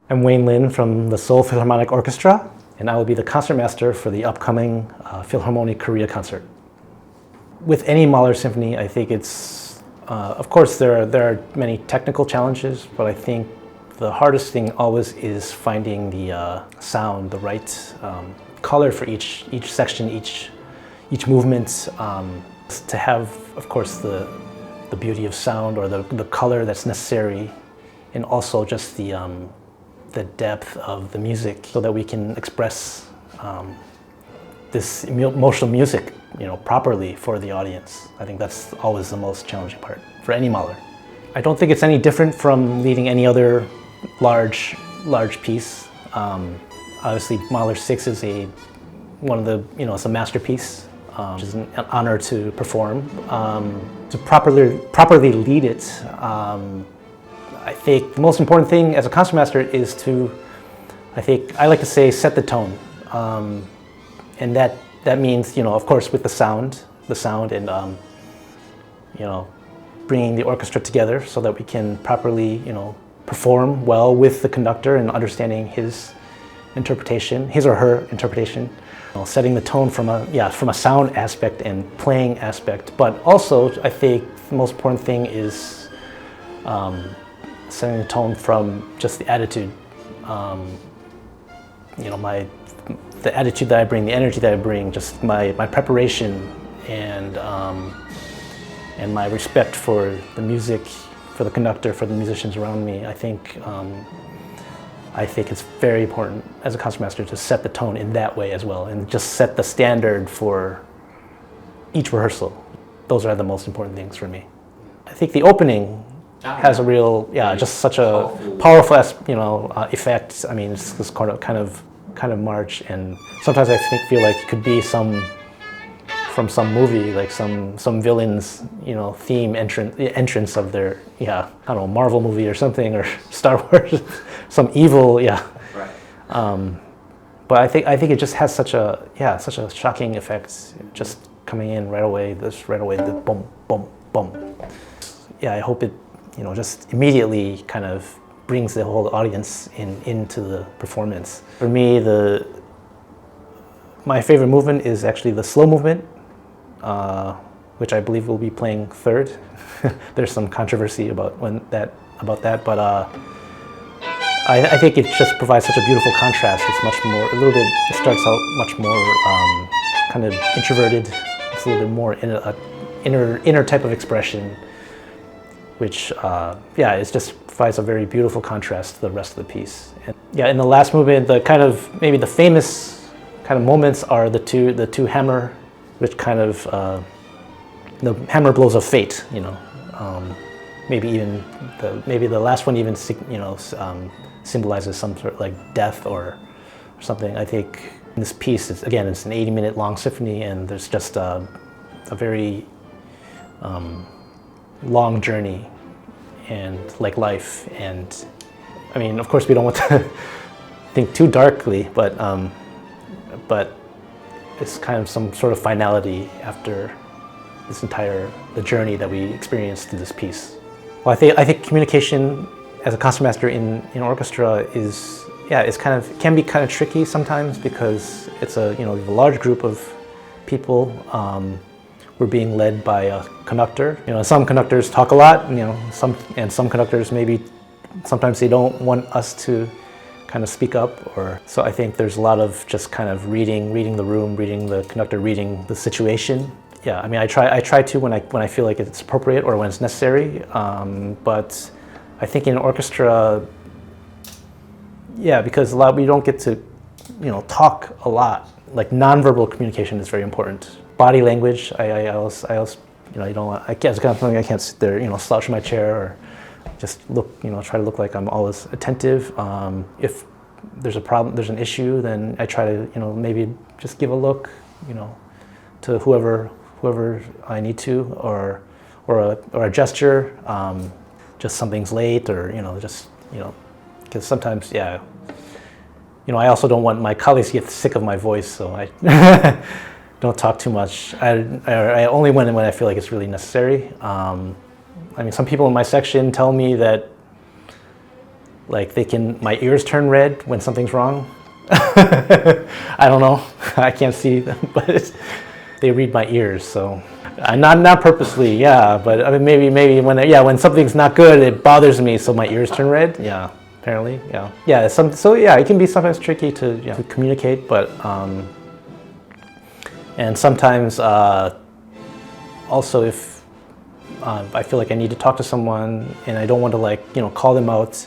I'm Wayne Lin from the Seoul Philharmonic Orchestra, and I will be the concertmaster for the upcoming 필하모니코리아 concert. With any Mahler symphony, I think it's, of course there are many technical challenges, but I think the hardest thing always is finding the sound, the right color for each section, each movement, to have, of course, the beauty of sound or the color that's necessary, and also just the depth of the music, so that we can express this emotional music, properly for the audience. I think that's always the most challenging part for any Mahler. I don't think it's any different from leading any other large piece. Obviously, Mahler 6 is it's a masterpiece, which is an honor to perform. To properly lead it, I think the most important thing as a concertmaster is to, I like to say, set the tone. And that means, of course, with the sound and, bringing the orchestra together so that we can properly, perform well with the conductor and understanding his or her interpretation. Setting the tone from a sound aspect and playing aspect, but also I think the most important thing is setting the tone from just the attitude. The attitude that I bring, the energy that I bring, just my preparation and my respect for the music, for the conductor, for the musicians around me. I think it's very important as a concertmaster to set the tone in that way as well, and just set the standard for each rehearsal. Those are the most important things for me. I think the opening has a real, just such a powerful, effect. I mean, it's this kind of march, and sometimes I feel like it could be from some movie, like some villain's, theme entrance of their, Marvel movie or something, or Star Wars, some evil, Right. But I think it just has such a shocking effect, just coming in right away, the boom, boom, boom. Yeah, I hope it, just immediately kind of brings the whole audience into the performance. For me, my favorite movement is actually the slow movement, which I believe we'll be playing third. There's some controversy about that, but I think it just provides such a beautiful contrast. It's it starts out much more kind of introverted. It's a little bit more in a inner type of expression, which it just provides a very beautiful contrast to the rest of the piece. And in the last movement, maybe the famous kind of moments are the two hammer, which kind of the hammer blows of fate. Maybe the last one even symbolizes some sort of like death or something. I think in this piece, it's an 80-minute long symphony, and there's just a very long journey, and like life. And I mean, of course, we don't want to think too darkly, but it's kind of some sort of finality after the journey that we experienced through this piece. Well, I think communication as a concertmaster in orchestra can be kind of tricky sometimes, because it's a large group of people. We're being led by a conductor. Some conductors talk a lot. Some conductors sometimes they don't want us to kind of speak up, so I think there's a lot of just kind of reading the room, reading the conductor, reading the situation. Yeah, I mean, I try to when I feel like it's appropriate or when it's necessary. But I think in an orchestra, because we don't get to, talk a lot. Like nonverbal communication is very important. Body language, I also, it's kind of something I can't sit there, slouch in my chair or just look, try to look like I'm always attentive. If there's a problem, there's an issue, then I try to, maybe just give a look, to whoever I need to, or a gesture, just something's late, or because sometimes, I also don't want my colleagues to get sick of my voice, so I don't talk too much. I only when I feel like it's really necessary. I mean, some people in my section tell me that like my ears turn red when something's wrong. I don't know. I can't see them, but they read my ears. So not purposely, yeah. But I mean, maybe when something's not good, it bothers me, so my ears turn red. Yeah, apparently, yeah, yeah. So yeah, it can be sometimes tricky to communicate, but and sometimes also if I feel like I need to talk to someone and I don't want to call them out.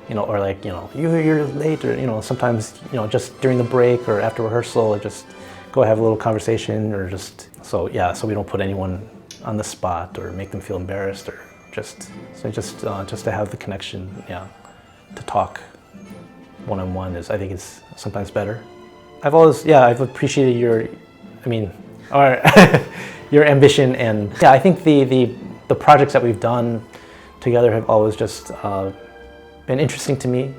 Or you're late, or sometimes just during the break or after rehearsal, I just go have a little conversation, or so we don't put anyone on the spot or make them feel embarrassed, or just to have the connection, to talk one-on-one is sometimes better. I've appreciated your your ambition, and I think the projects that we've done together have always just been interesting to me,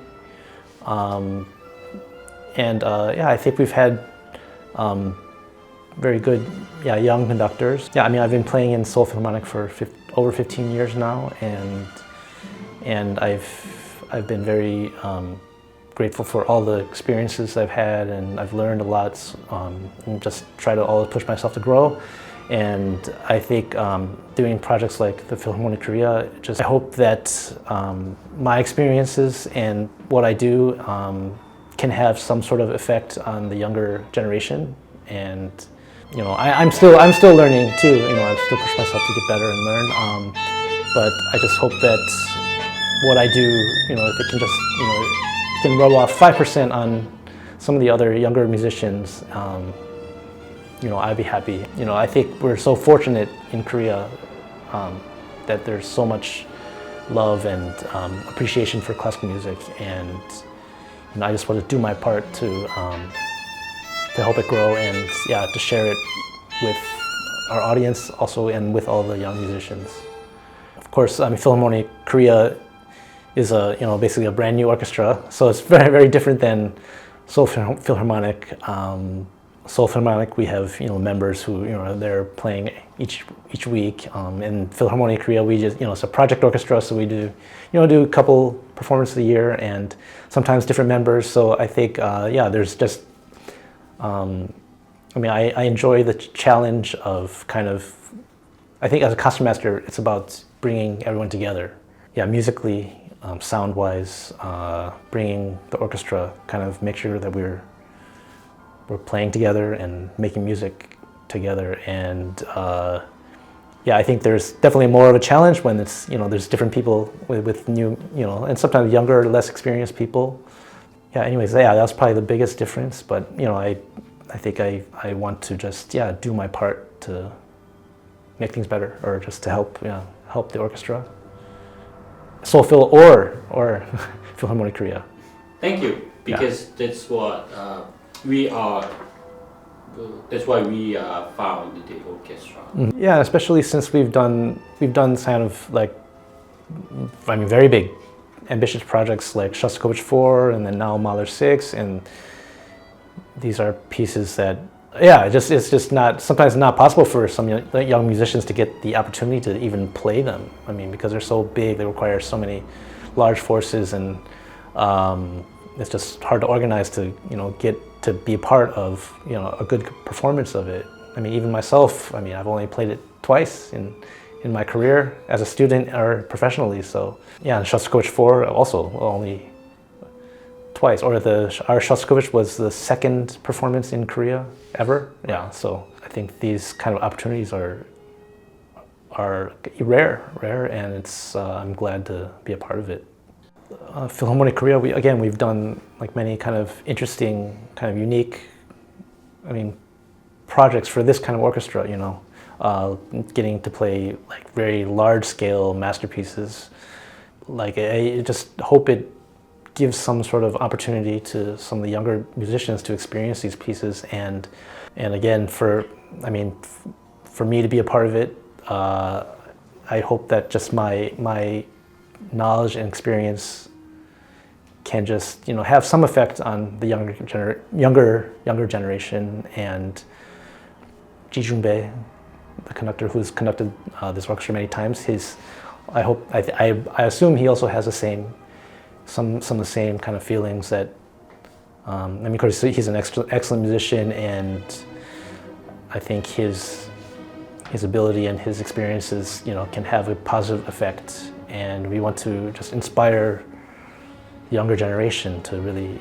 I think we've had very good young conductors. I've been playing in Seoul Philharmonic for over 15 years now, and I've been very grateful for all the experiences I've had, and I've learned a lot, and just try to always push myself to grow. And I think doing projects like the 필하모니코리아, I hope that my experiences and what I do can have some sort of effect on the younger generation. And I'm still learning too. I'm still pushing myself to get better and learn. But I just hope that what I do, if it can just can rub off 5% on some of the other younger musicians. I'd be happy. I think we're so fortunate in Korea that there's so much love and appreciation for classical music, and I just want to do my part to help it grow, and to share it with our audience also, and with all the young musicians. Of course, 필하모니코리아 is basically a brand new orchestra, so it's very, very different than Seoul Philharmonic. Seoul Philharmonic, we have members who they're playing each week. In 필하모니코리아, we just it's a project orchestra, so we do a couple performances a year, and sometimes different members. So I think there's just I enjoy the challenge of I think as a concertmaster, it's about bringing everyone together. Musically, sound-wise, bringing the orchestra, make sure that we're playing together and making music together, and I think there's definitely more of a challenge when it's there's different people with new and sometimes younger, less experienced people. That's probably the biggest difference. But I think I want to just do my part to make things better, or just to help the orchestra, Seoul Phil or 필하모니코리아. Thank you, because that's what. That's why we found the orchestra. Yeah, especially since we've done kind of very big, ambitious projects like Shostakovich 4, and then now Mahler 6, and these are pieces that it's just not sometimes not possible for some young musicians to get the opportunity to even play them. Because they're so big, they require so many large forces, and it's just hard to organize to get to be a part of a good performance of it. Even myself, I've only played it twice in my career as a student or professionally. So Shostakovich 4 also only twice. Or our Shostakovich was the second performance in Korea ever. So I think these kind of opportunities are rare, and it's I'm glad to be a part of it. 필하모니코리아, we've done many kind of interesting, kind of unique, projects for this kind of orchestra. Getting to play very large-scale masterpieces. I just hope it gives some sort of opportunity to some of the younger musicians to experience these pieces, and again for me to be a part of it. I hope that just my knowledge and experience can just have some effect on the younger generation. And Ji중배의, the conductor who's conducted this orchestra many times, I assume he also has the same some of the same kind of feelings that. I mean, of course, he's an excellent musician, and I think his ability and his experiences, can have a positive effect. And we want to just inspire the younger generation to really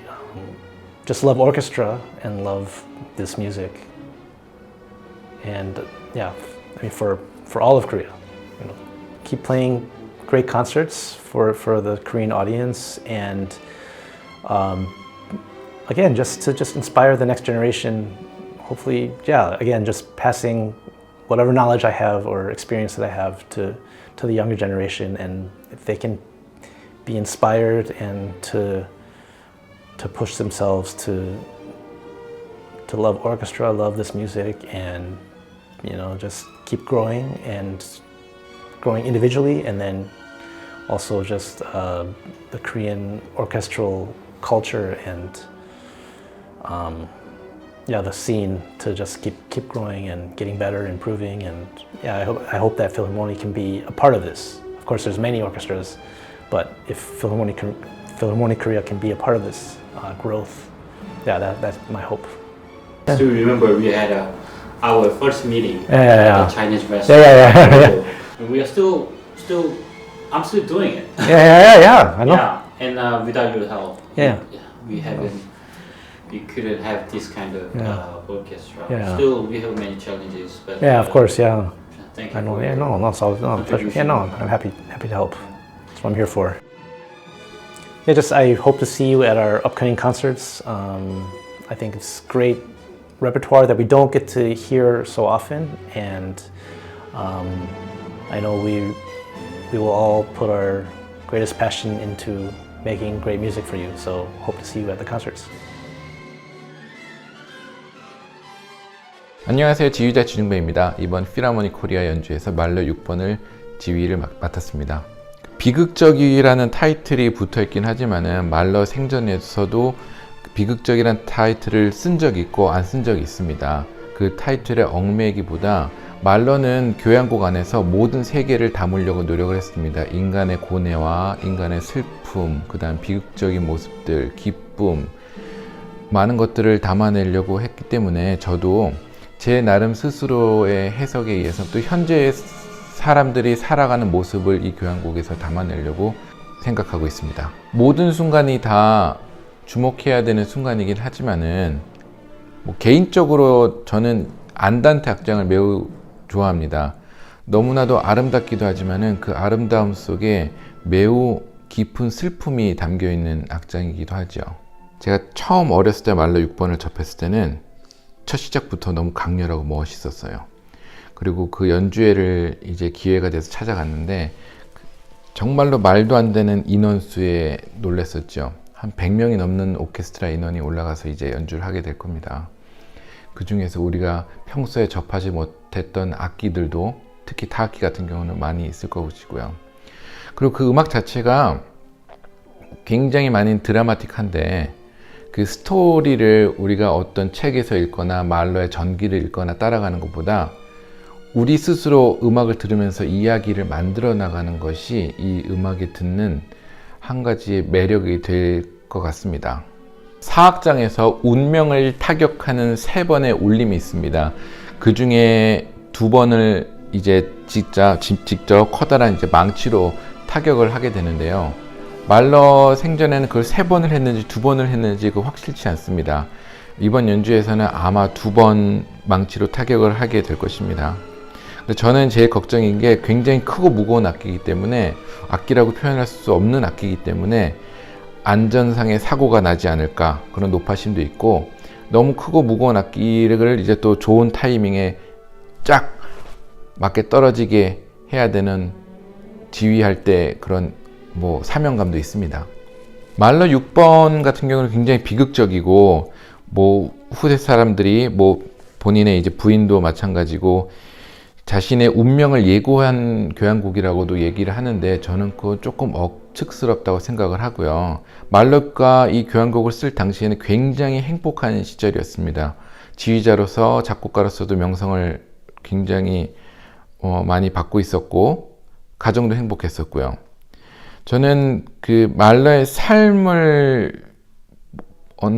just love orchestra and love this music. And I mean, for all of Korea, keep playing great concerts for the Korean audience, and again, just to inspire the next generation. Hopefully, again, just passing whatever knowledge I have or experience that I have to the younger generation, and if they can be inspired and to push themselves to love orchestra, love this music, and just keep growing individually, and then also just the Korean orchestral culture and the scene to just keep growing and getting better, improving, and I hope that Philharmonic can be a part of this. Of course, there's many orchestras, but if Philharmonic Korea can be a part of this growth, that's my hope. Still remember we had our first meeting at the Chinese restaurant. Yeah. And we are still. I'm still doing it. Yeah. I know. Yeah, and without your help, we couldn't have this kind of orchestra. Yeah. Still, we have many challenges. But Of course, yeah. Thank you. I know. No, it's always a pleasure. I'm happy to help. That's what I'm here for. I hope to see you at our upcoming concerts. I think it's great repertoire that we don't get to hear so often, and I know we will all put our greatest passion into making great music for you. So hope to see you at the concerts. 안녕하세요. 지휘자 지중배입니다. 이번 필하모니코리아 연주에서 말러 6번을 지휘를 맡았습니다. 비극적이라는 타이틀이 붙어있긴 하지만은 말러 생전에서도 비극적이라는 타이틀을 쓴 적이 있고 안 쓴 적이 있습니다. 그 타이틀에 얽매이기보다 말러는 교향곡 안에서 모든 세계를 담으려고 노력을 했습니다. 인간의 고뇌와 인간의 슬픔, 그 다음 비극적인 모습들, 기쁨, 많은 것들을 담아내려고 했기 때문에 저도 제 나름 스스로의 해석에 의해서 또 현재의 사람들이 살아가는 모습을 이 교향곡에서 담아내려고 생각하고 있습니다. 모든 순간이 다 주목해야 되는 순간이긴 하지만은 개인적으로 저는 안단테 악장을 매우 좋아합니다. 너무나도 아름답기도 하지만은 그 아름다움 속에 매우 깊은 슬픔이 담겨 있는 악장이기도 하죠. 제가 처음 어렸을 때 말러 6번을 접했을 때는 첫 시작부터 너무 강렬하고 멋있었어요. 그리고 그 연주회를 이제 기회가 돼서 찾아갔는데 정말로 말도 안 되는 인원수에 놀랐었죠. 한 100명이 넘는 오케스트라 인원이 올라가서 이제 연주를 하게 될 겁니다. 그 중에서 우리가 평소에 접하지 못했던 악기들도 특히 타악기 같은 경우는 많이 있을 것이고요. 그리고 그 음악 자체가 굉장히 많이 드라마틱한데 그 스토리를 우리가 어떤 책에서 읽거나 말러의 전기를 읽거나 따라가는 것보다 우리 스스로 음악을 들으면서 이야기를 만들어 나가는 것이 이 음악에 듣는 한 가지의 매력이 될 것 같습니다. 4악장에서 운명을 타격하는 3번의 울림이 있습니다. 그 중에 2번을 이제 직접 커다란 이제 망치로 타격을 하게 되는데요. 말러 생전에는 그걸 3번을 했는지 2번을 했는지 확실치 않습니다. 이번 연주에서는 아마 2번 망치로 타격을 하게 될 것입니다. 근데 저는 제일 걱정인 게 굉장히 크고 무거운 악기이기 때문에 악기라고 표현할 수 없는 악기이기 때문에 안전상의 사고가 나지 않을까 그런 노파심도 있고 너무 크고 무거운 악기를 이제 또 좋은 타이밍에 쫙 맞게 떨어지게 해야 되는 지휘할 때 그런 사명감도 있습니다. 말러 6번 같은 경우는 굉장히 비극적이고 후세 사람들이 본인의 이제 부인도 마찬가지고 자신의 운명을 예고한 교향곡이라고도 얘기를 하는데 저는 그거 조금 억측스럽다고 생각을 하고요. 말러가 이 교향곡을 쓸 당시에는 굉장히 행복한 시절이었습니다. 지휘자로서 작곡가로서도 명성을 굉장히 많이 받고 있었고 가정도 행복했었고요. 저는 그 말러의 삶을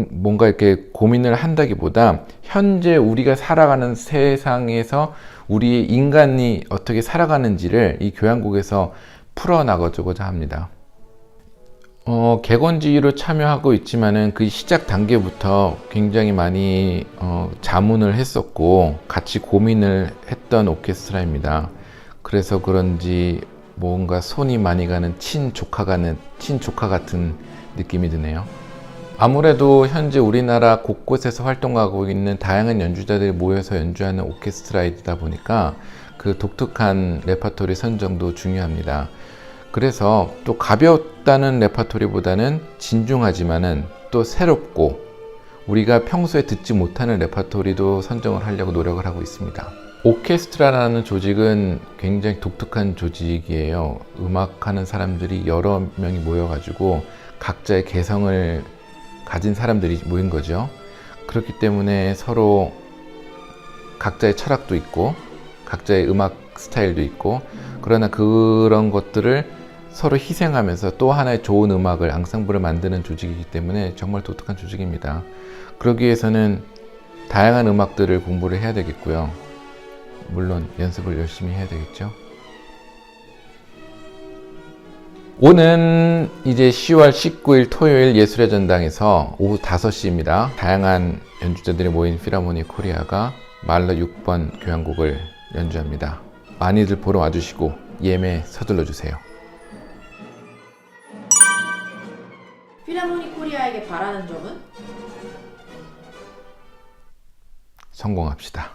뭔가 이렇게 고민을 한다기보다 현재 우리가 살아가는 세상에서 우리 인간이 어떻게 살아가는지를 이 교향곡에서 풀어나가고자 합니다. 객원지휘로 참여하고 있지만은 그 시작 단계부터 굉장히 많이 자문을 했었고 같이 고민을 했던 오케스트라입니다. 그래서 그런지 뭔가 손이 많이 가는 친조카 같은 느낌이 드네요. 아무래도 현재 우리나라 곳곳에서 활동하고 있는 다양한 연주자들이 모여서 연주하는 오케스트라이다 보니까 그 독특한 레퍼토리 선정도 중요합니다. 그래서 또 가볍다는 레퍼토리보다는 진중하지만은 또 새롭고 우리가 평소에 듣지 못하는 레퍼토리도 선정을 하려고 노력을 하고 있습니다. 오케스트라라는 조직은 굉장히 독특한 조직이에요. 음악하는 사람들이 여러 명이 모여가지고 각자의 개성을 가진 사람들이 모인 거죠. 그렇기 때문에 서로 각자의 철학도 있고 각자의 음악 스타일도 있고 그러나 그런 것들을 서로 희생하면서 또 하나의 좋은 음악을 앙상블을 만드는 조직이기 때문에 정말 독특한 조직입니다. 그러기 위해서는 다양한 음악들을 공부를 해야 되겠고요. 물론 연습을 열심히 해야 되겠죠. 오는 이제 10월 19일 토요일 예술의전당에서 오후 5시입니다. 다양한 연주자들이 모인 필하모니코리아가 말러 6번 교향곡을 연주합니다. 많이들 보러 와주시고 예매 서둘러 주세요. 필하모니코리아에게 바라는 점은? 성공합시다.